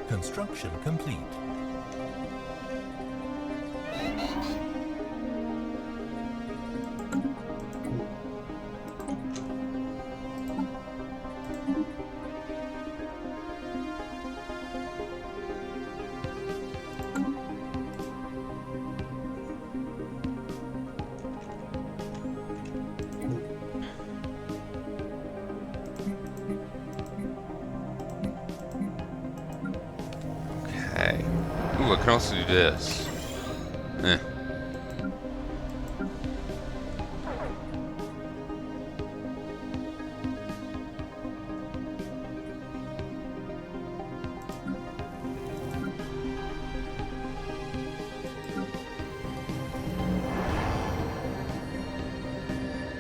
Construction complete. Okay. Ooh, I can also do this. Eh.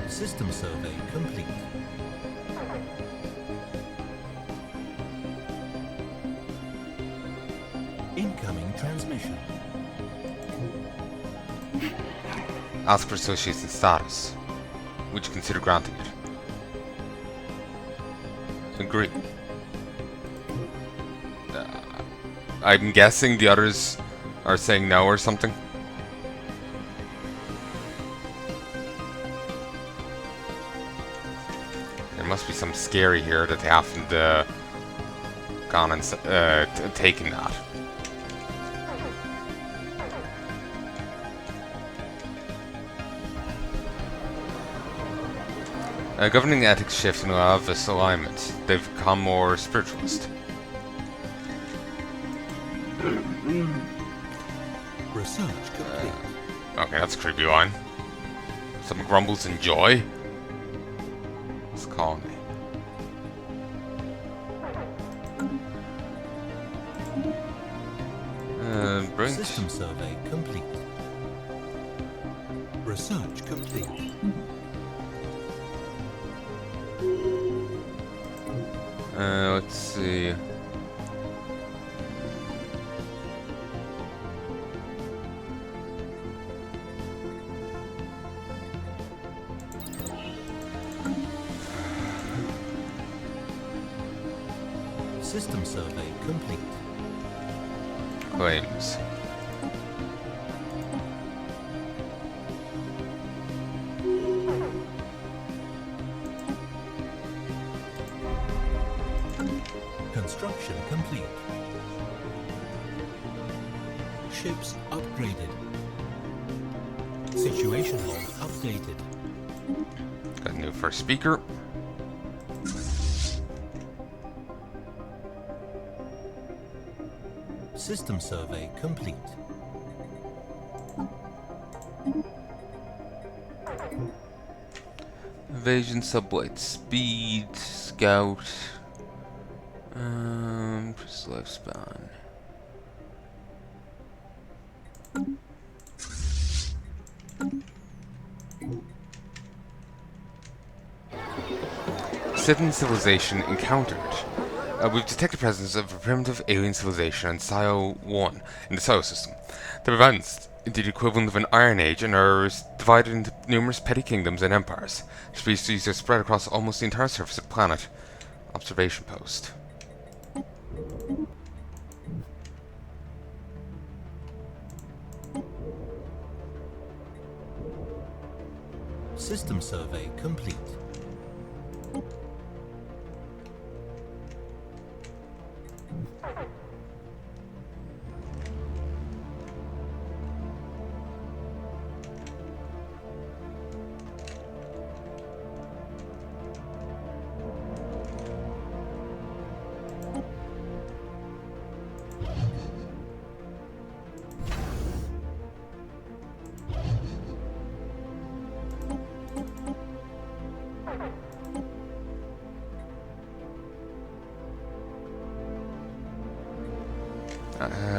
System survey complete. Incoming transmission. Ask for association status. Would you consider granting it? Agree. I'm guessing the others are saying no or something. There must be some scary here that they haven't gone and taken that. Governing ethics shift in Alvis alignment. They've become more spiritualist. Research complete. Okay, that's a creepy line. Some grumbles in joy. It's colony. Brilliant. System survey complete. Research complete. Let's see. System survey complete. Claims. Construction complete. Ships upgraded. Situation log updated. Got a new first speaker. System survey complete. Invasion, sublight speed, scout. Just lifespan. Sitting civilization encountered. We've detected presence of a primitive alien civilization on Sio 1 in the solar system. They're advanced into the equivalent of an Iron Age and are divided into numerous petty kingdoms and empires. The species are spread across almost the entire surface of the planet. Observation post. System survey complete.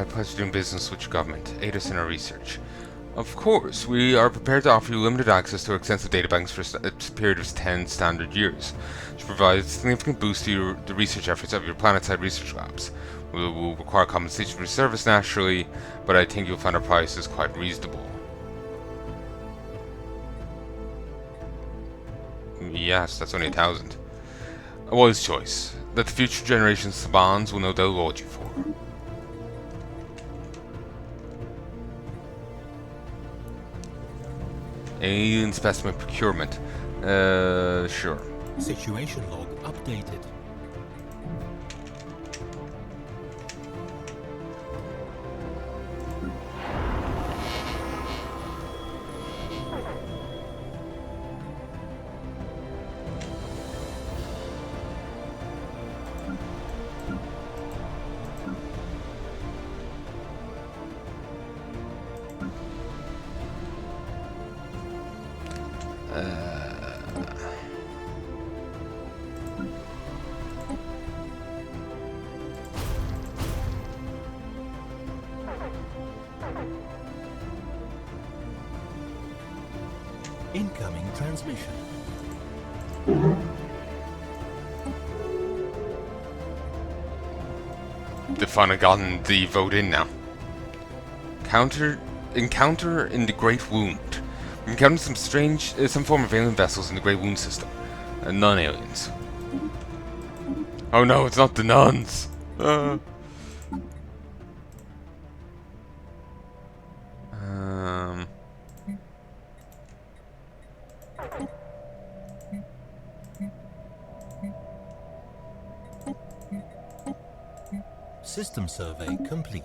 Pleasure doing business with your government. Aid us in our research. Of course, we are prepared to offer you limited access to our extensive databanks for a period of 10 standard years, to provide a significant boost to the research efforts of your planet-side research labs. We will require compensation for your service naturally, but I think you'll find our prices quite reasonable. Yes, that's only 1,000. A wise choice, that the future generations of Sabans will no doubt laud you for. Alien specimen procurement. Sure. Situation log updated. Incoming transmission. They've finally gotten the vote in now. Encounter in the Great Wound. We encountered some form of alien vessels in the Great Wound system. Non-aliens. Oh no, it's not the nuns! System survey complete.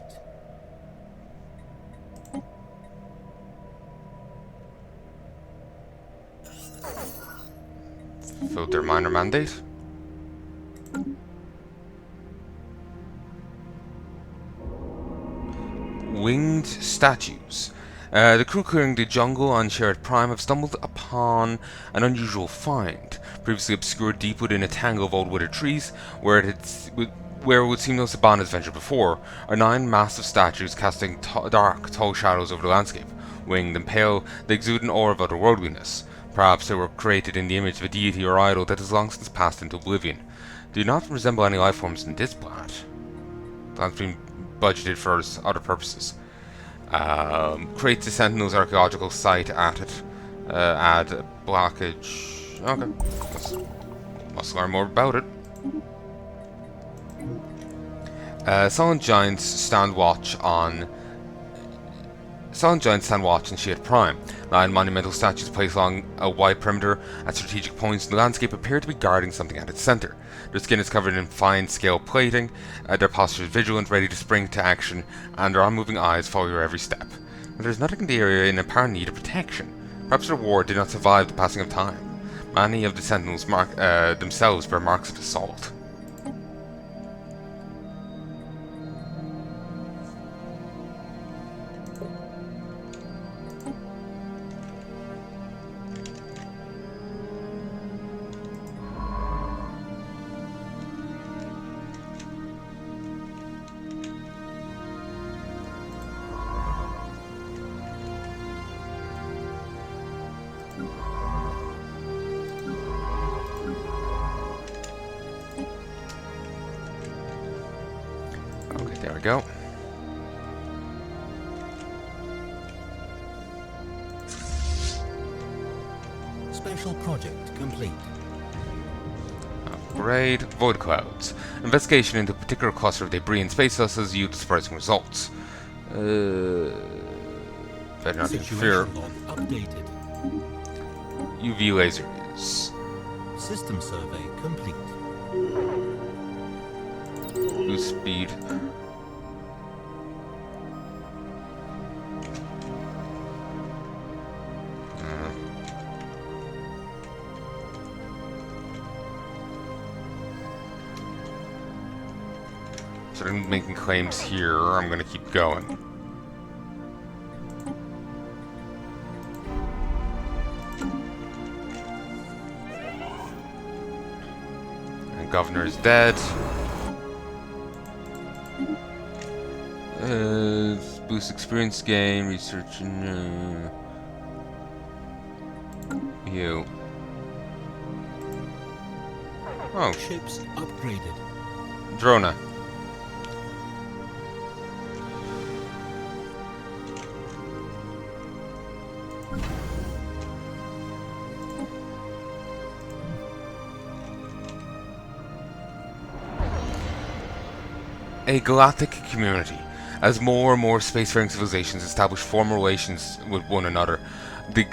Fulfilled their minor mandate. Winged statues. The crew clearing the jungle on Shared Prime have stumbled upon an unusual find, previously obscured deep within a tangle of old withered trees, where it would seem no Saban has ventured before, are 9 massive statues casting dark, tall shadows over the landscape. Winged and pale, they exude an aura of otherworldliness. Perhaps they were created in the image of a deity or idol that has long since passed into oblivion. They do not resemble any life forms in this planet. Planet's been budgeted for other purposes. Create the Sentinels archaeological site at it. Add a blockage. Okay. Let's learn more about it. Silent Giants stand watch on Shield Prime. 9 monumental statues placed along a wide perimeter at strategic points in the landscape appear to be guarding something at its center. Their skin is covered in fine scale plating, their posture is vigilant, ready to spring to action, and their unmoving eyes follow your every step. But there is nothing in the area in apparent need of protection. Perhaps their ward did not survive the passing of time. Many of the Sentinels themselves bear marks of assault. There we go. Special project complete. Upgrade. Void clouds. Investigation into a particular cluster of debris in space vessels yields surprising results. Better not interfere. Situation log updated. UV lasers. System survey complete. Boost speed. So I'm making claims here. I'm going to keep going. And Governor is dead. Boost experience gain, research and you. Oh, Ships upgraded. Drona. A galactic community. As more and more spacefaring civilizations establish formal relations with one another, The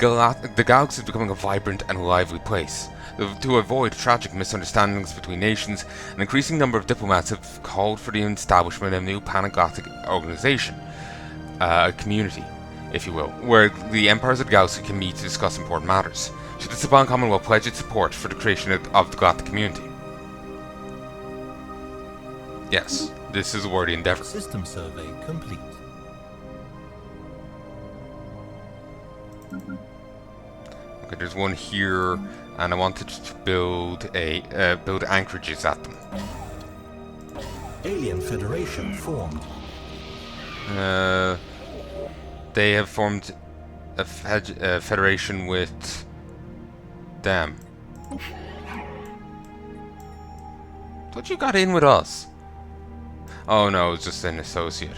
galaxy is becoming a vibrant and lively place. To avoid tragic misunderstandings between nations, an increasing number of diplomats have called for the establishment of a new pan-galactic organization, a community, if you will, where the empires of the galaxy can meet to discuss important matters. Should the Saban Commonwealth pledge its support for the creation of the galactic community? Yes, this is a worthy endeavor. System survey complete. Okay, there's one here, and I wanted to build anchorages at them. Alien Federation formed. They have formed a federation with them. Thought you got in with us. Oh no, it's just an associate.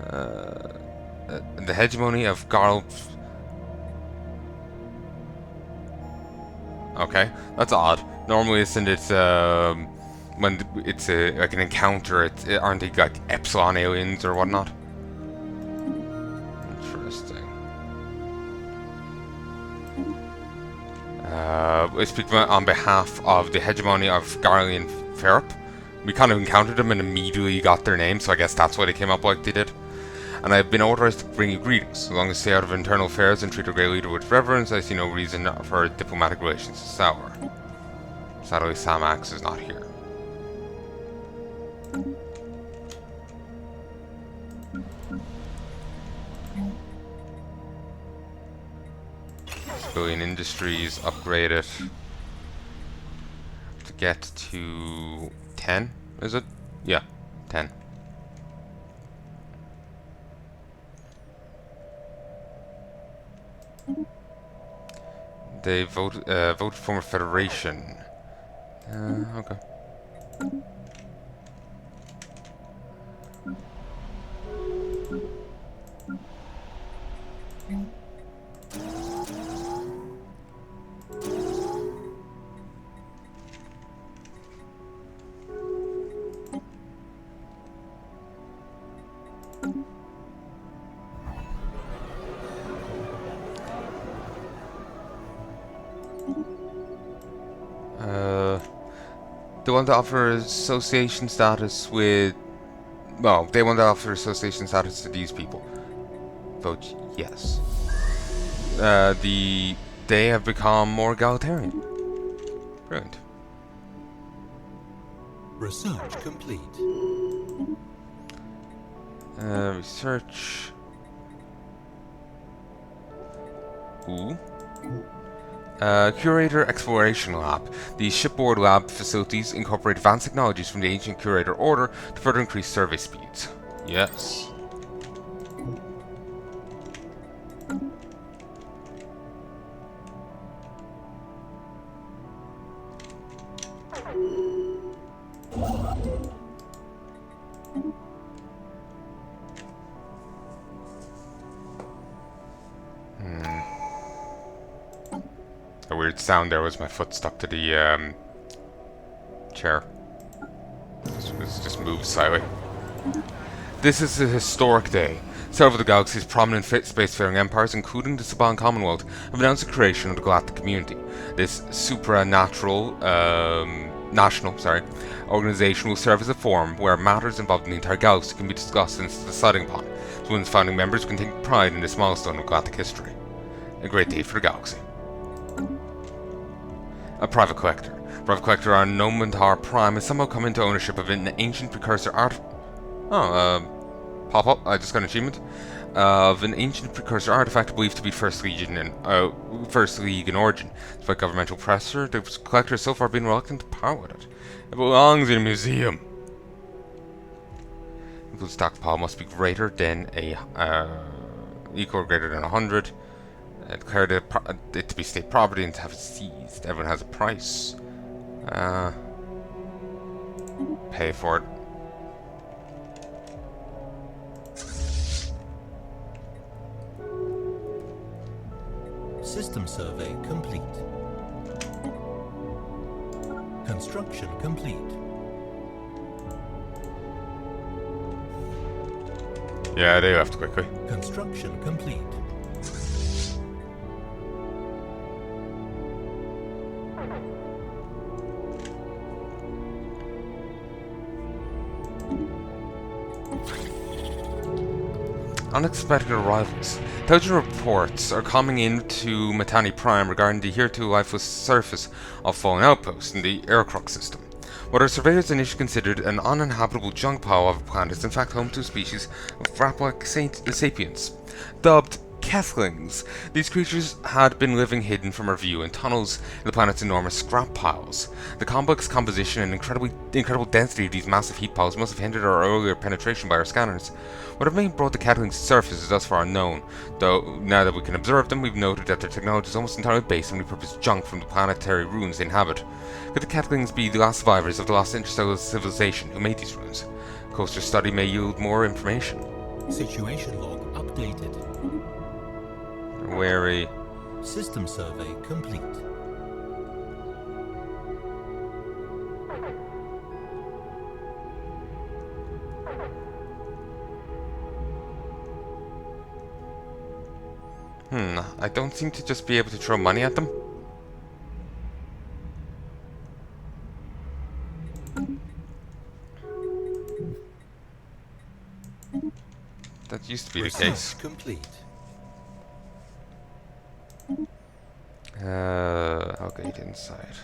The hegemony of Garl. Okay, that's odd. Normally, isn't it when it's like an encounter? Aren't they like Epsilon aliens or whatnot? Interesting. I speak on behalf of the hegemony of Garlian Ferrup. We kind of encountered them and immediately got their name, so I guess that's why they came up like they did. And I have been authorized to bring you greetings. As long as you stay out of internal affairs and treat our great leader with reverence, I see no reason for diplomatic relations to sour. Sadly, Samax is not here. Civilian Industries, upgrade it. To get to 10, is it? Yeah, 10. They voted to form a federation. Okay. They want to offer association status with... Well, they want to offer association status to these people. Vote yes. They have become more egalitarian. Brilliant. Research complete. Research... Ooh. Curator Exploration Lab. The shipboard lab facilities incorporate advanced technologies from the ancient Curator Order to further increase survey speeds. Yes. A weird sound there was my foot stuck to the chair. It just moved slightly. This is a historic day. Several of the galaxy's prominent spacefaring empires, including the Saban Commonwealth, have announced the creation of the Galactic Community. This national organization will serve as a forum where matters involving the entire galaxy can be discussed and decided upon, so its founding members can take pride in this milestone of galactic history. A great day for the galaxy. A private collector. Private collector Nomentar Prime has somehow come into ownership of an ancient precursor pop up. I just got an achievement of an ancient precursor artifact believed to be First League in origin. Despite governmental pressure, the collector has so far been reluctant to part with it. It belongs in a museum. The stockpile must be greater than equal or greater than 100. Declared it to be state property and to have it seized. Everyone has a price. Pay for it. System survey complete. Construction complete. Yeah, they left quickly. Construction complete. Unexpected arrivals. Intelligent reports are coming into Matani Prime regarding the hereto lifeless surface of fallen outposts in the Aircroc system. What our surveyors initially considered an uninhabitable junk pile of a planet is in fact home to a species of rat-like sapiens, dubbed Kethlings. These creatures had been living hidden from our view in tunnels in the planet's enormous scrap piles. The complex composition and incredible density of these massive heap piles must have hindered our earlier penetration by our scanners. What may have brought the Kethlings to the surface is thus far unknown, though now that we can observe them, we've noted that their technology is almost entirely based on repurposed junk from the planetary ruins they inhabit. Could the Kethlings be the last survivors of the lost interstellar civilization who made these ruins? Closer study may yield more information. Situation log updated. Wary. System survey complete. I don't seem to just be able to throw money at them. That used to be the case. Complete. I'll get inside.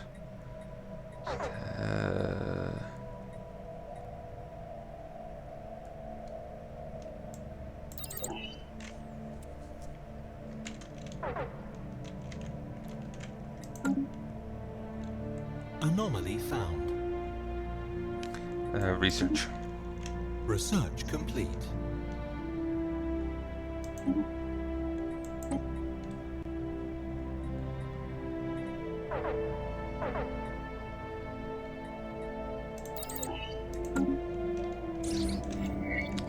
Anomaly found. Research. Research complete.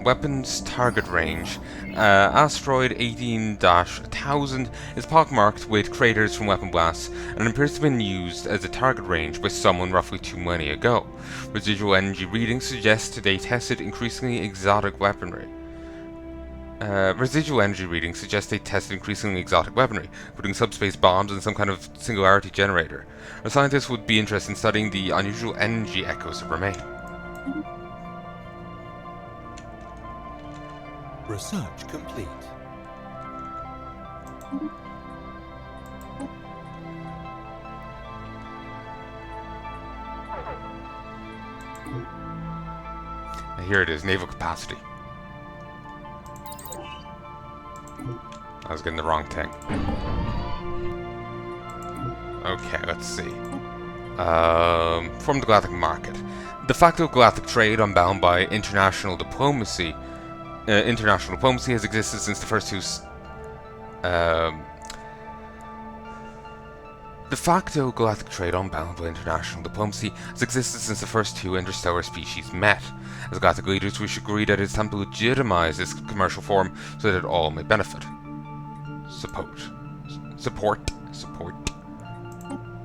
Weapons target range. Asteroid 18-1000 is pockmarked with craters from weapon blasts and appears to have been used as a target range by someone roughly 2 millennia ago. Residual energy readings suggest they tested increasingly exotic weaponry. including subspace bombs and some kind of singularity generator. Our scientists would be interested in studying the unusual energy echoes that remain. Research complete. Here it is, naval capacity. I was getting the wrong thing. Okay, let's see. From the galactic market. De facto galactic trade unbound by international diplomacy. International diplomacy has existed since the first two... De facto galactic trade unbound by international diplomacy has existed since the first two interstellar species met. As galactic leaders, we should agree that it is time to legitimize this commercial form so that all may benefit. Support.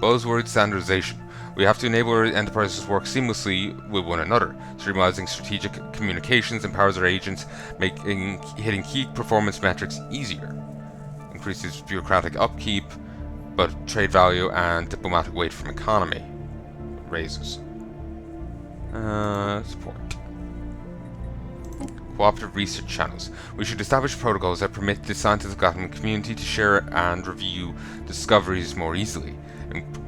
Buzzword standardization. We have to enable our enterprises to work seamlessly with one another. Streamlining strategic communications empowers our agents, making hitting key performance metrics easier. Increases bureaucratic upkeep, but trade value and diplomatic weight from economy raises. Support. Cooperative research channels. We should establish protocols that permit the scientific government community to share and review discoveries more easily.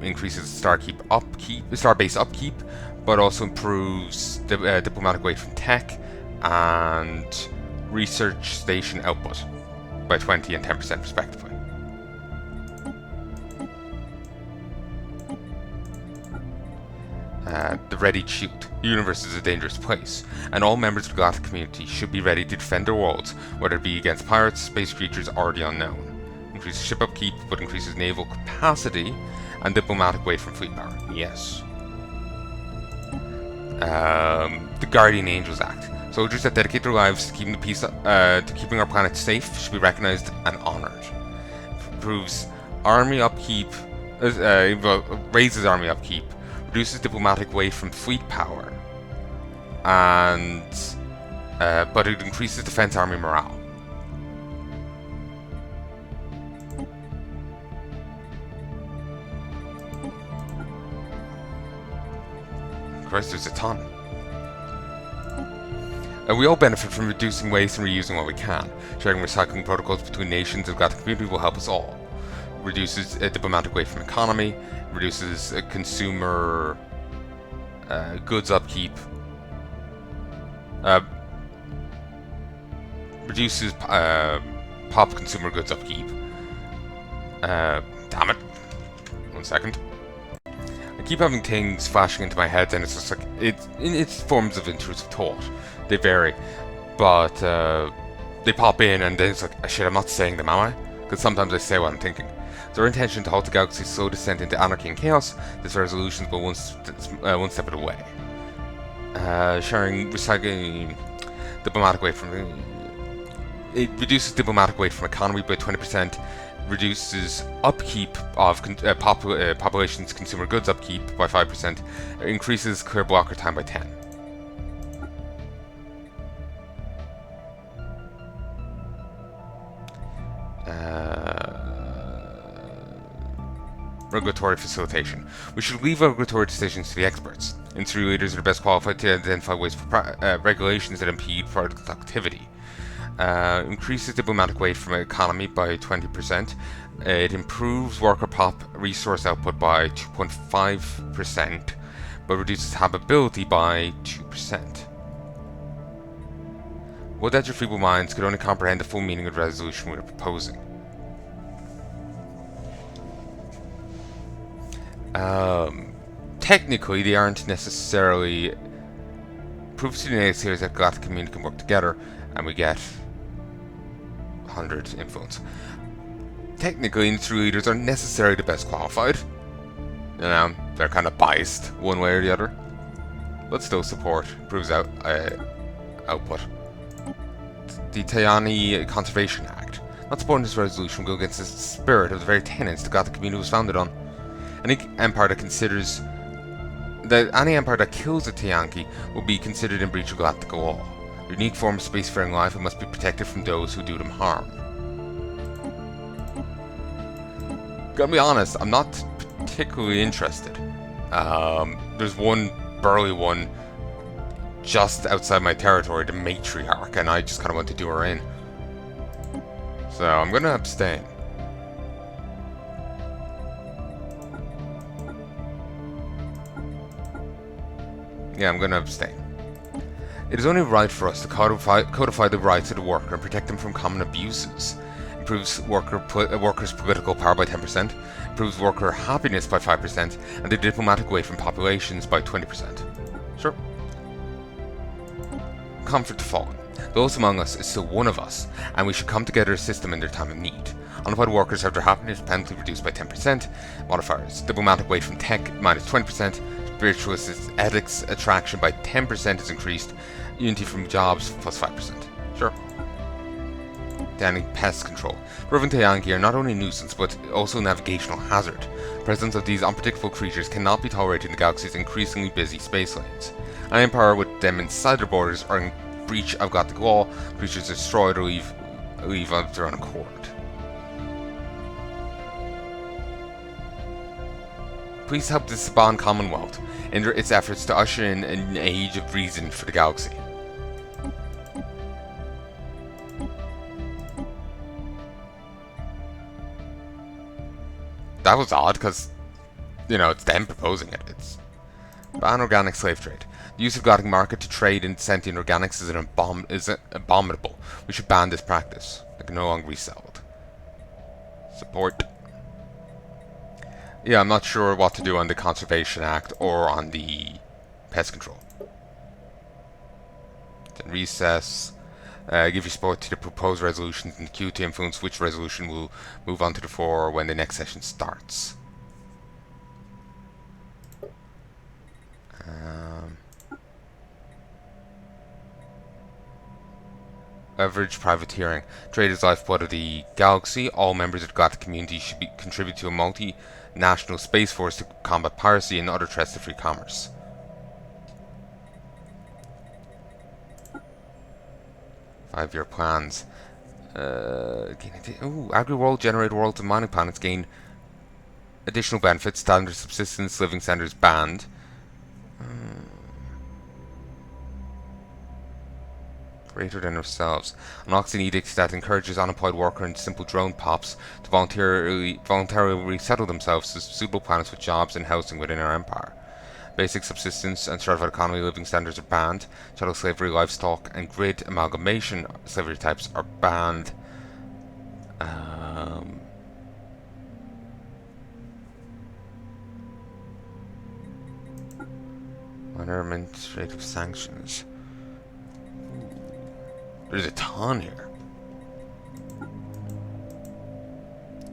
Increases starbase upkeep, but also improves diplomatic weight from tech and research station output by 20 and 10% respectively. The ready shield. The universe is a dangerous place, and all members of the galactic community should be ready to defend their worlds, whether it be against pirates, space creatures already unknown. Increases ship upkeep, but increases naval capacity and diplomatic weight from fleet power. Yes. The Guardian Angels Act. Soldiers that dedicate their lives to keeping the peace, to keeping our planet safe should be recognized and honored. Improves army upkeep, raises army upkeep, reduces diplomatic weight from fleet power, and but it increases defense army morale. Christ, there's a ton. We all benefit from reducing waste and reusing what we can. Sharing recycling protocols between nations and the community will help us all. Reduces diplomatic weight from economy, reduces consumer goods upkeep, reduces pop consumer goods upkeep. Damn it. 1 second. I keep having things flashing into my head, and it's just like, it's forms of intrusive thought. They vary, but they pop in, and then it's like, shit, I'm not saying them, am I? Because sometimes I say what I'm thinking. It's our intention to halt the galaxy's slow descent into anarchy and chaos. This resolution is but one step away. Sharing recycling diplomatic weight from it reduces diplomatic weight from economy by 20%. Reduces upkeep of population's consumer goods upkeep by 5%. Increases clear blocker time by 10. Regulatory facilitation. We should leave regulatory decisions to the experts. Industry leaders are the best qualified to identify ways for regulations that impede product activity. Increases diplomatic weight from economy by 20%. It improves worker pop resource output by 2.5%, but reduces habitability by 2%. Would that your feeble minds could only comprehend the full meaning of the resolution we are proposing. Technically, they aren't necessarily proofs to the naysayers that galactic community can work together, and we get 100 influence. Technically, industry leaders aren't necessarily the best qualified. You know, they're kind of biased one way or the other, but still support proves out output. The Tayani Conservation Act. Not supporting this resolution will go against the spirit of the very tenets the galactic community was founded on. Any empire that kills a Tayanki will be considered in breach of galactic law. A unique form of spacefaring life and must be protected from those who do them harm. Gotta be honest, I'm not particularly interested. There's one burly one just outside my territory, the matriarch, and I just kind of want to do her in. So I'm gonna abstain. Yeah, I'm gonna abstain. It is only right for us to codify the rights of the worker and protect them from common abuses. Improves workers' political power by 10%, improves worker happiness by 5%, and the diplomatic weight from populations by 20%. Sure. Comfort to fallen. Those among us is still one of us, and we should come together as a system in their time of need. Unemployed workers have their happiness penalty reduced by 10%. Modifiers. Diplomatic weight from tech minus 20%. Spiritualist ethics attraction by 10% is increased. Unity from jobs plus 5%. Sure. Danny pest control. Roving Tayanki are not only a nuisance but also a navigational hazard. The presence of these unpredictable creatures cannot be tolerated in the galaxy's increasingly busy space lanes. An empire with them inside their borders are in breach of galactic law. Creatures destroyed or leave of their own accord. Please help the Saban Commonwealth in its efforts to usher in an age of reason for the galaxy. That was odd, because, you know, it's them proposing it. It's ban organic slave trade. The use of galactic market to trade in sentient organics is abominable. We should ban this practice. They can no longer be sold. Support. Yeah, I'm not sure what to do on the Conservation Act or on the pest control. Then recess. Give your support to the proposed resolutions in the queue to influence which resolution will move on to the fore when the next session starts. Leverage privateering. Trade is lifeblood of the galaxy. All members of the galactic community should contribute to a multinational space force to combat piracy and other threats to free commerce. 5-year plans. Agri-world, generated worlds, and mining planets gain additional benefits. Standard subsistence living standards banned. Greater than ourselves. Unlocks an edict that encourages unemployed worker and simple drone pops to voluntarily resettle themselves to suitable planets with jobs and housing within our empire. Basic subsistence and stratified economy living standards are banned. Chattel slavery, livestock, and grid amalgamation slavery types are banned. Minor administrative sanctions. There's a ton here.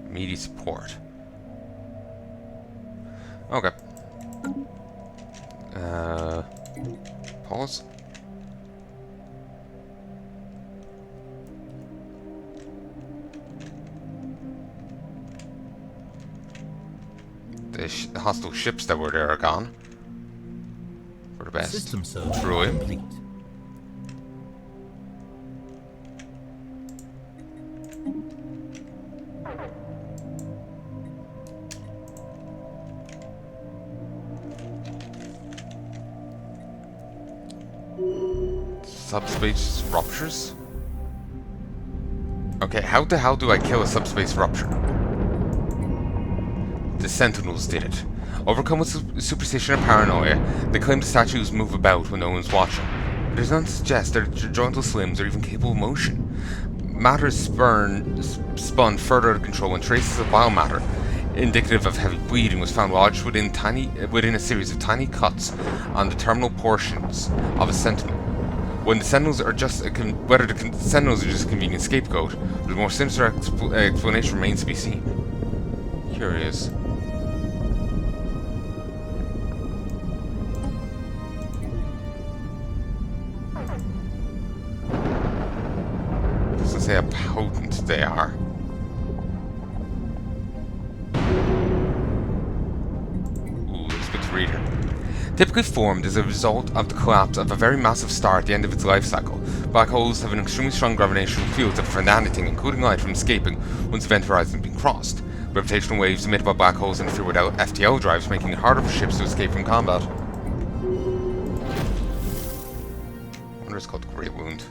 Immediate support. Okay. Pause. The hostile ships that were there are gone. For the best. System survey Truly. complete. Subspace ruptures? Okay, how the hell do I kill a subspace rupture? The Sentinels did it. Overcome with superstition and paranoia, they claim the statues move about when no one's watching. But there's none to suggest that their jointless limbs are even capable of motion. Matter is spun further out of control, and traces of biomatter, indicative of heavy bleeding, was found lodged within a series of tiny cuts on the terminal portions of a sentinel. When the Sentinels are whether the Sentinels are just a convenient scapegoat, but a more sinister explanation remains to be seen. Curious. Doesn't say how potent they are. Ooh, it's good to read her. Typically formed as a result of the collapse of a very massive star at the end of its life cycle, black holes have an extremely strong gravitational field that prevent anything, including light, from escaping once event horizon has been crossed. Gravitational waves emitted by black holes interfere with FTL drives, making it harder for ships to escape from combat. I wonder it's called the Great Wound.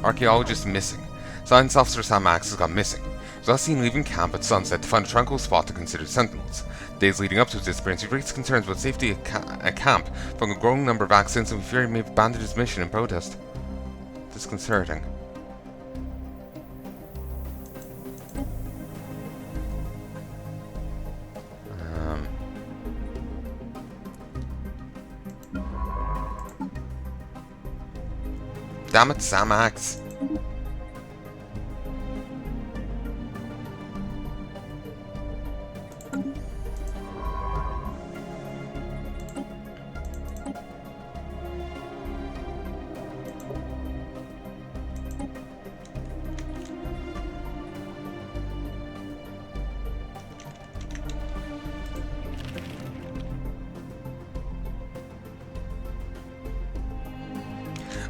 Archaeologist missing. Science officer Sam Max has gone missing. He was last seen leaving camp at sunset to find a tranquil spot to consider Sentinels. Days leading up to his disappearance, he raised concerns about safety at camp, from a growing number of accidents, and we fear he may have abandoned his mission in protest. Disconcerting. Damn it, Samax.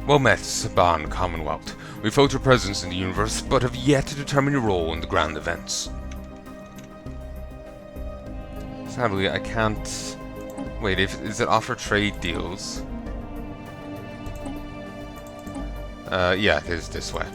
Well met, Saban Commonwealth. We felt your presence in the universe, but have yet to determine your role in the grand events. Sadly, I can't... Wait, is it offer trade deals? Yeah, it is this way.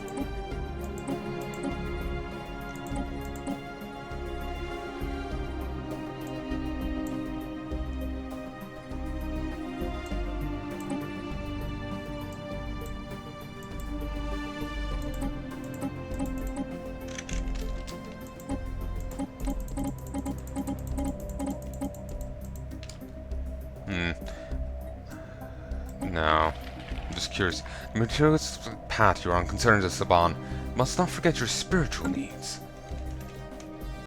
No. I'm just curious. The materialist path you're on concerns us, Saban. Must not forget your spiritual needs.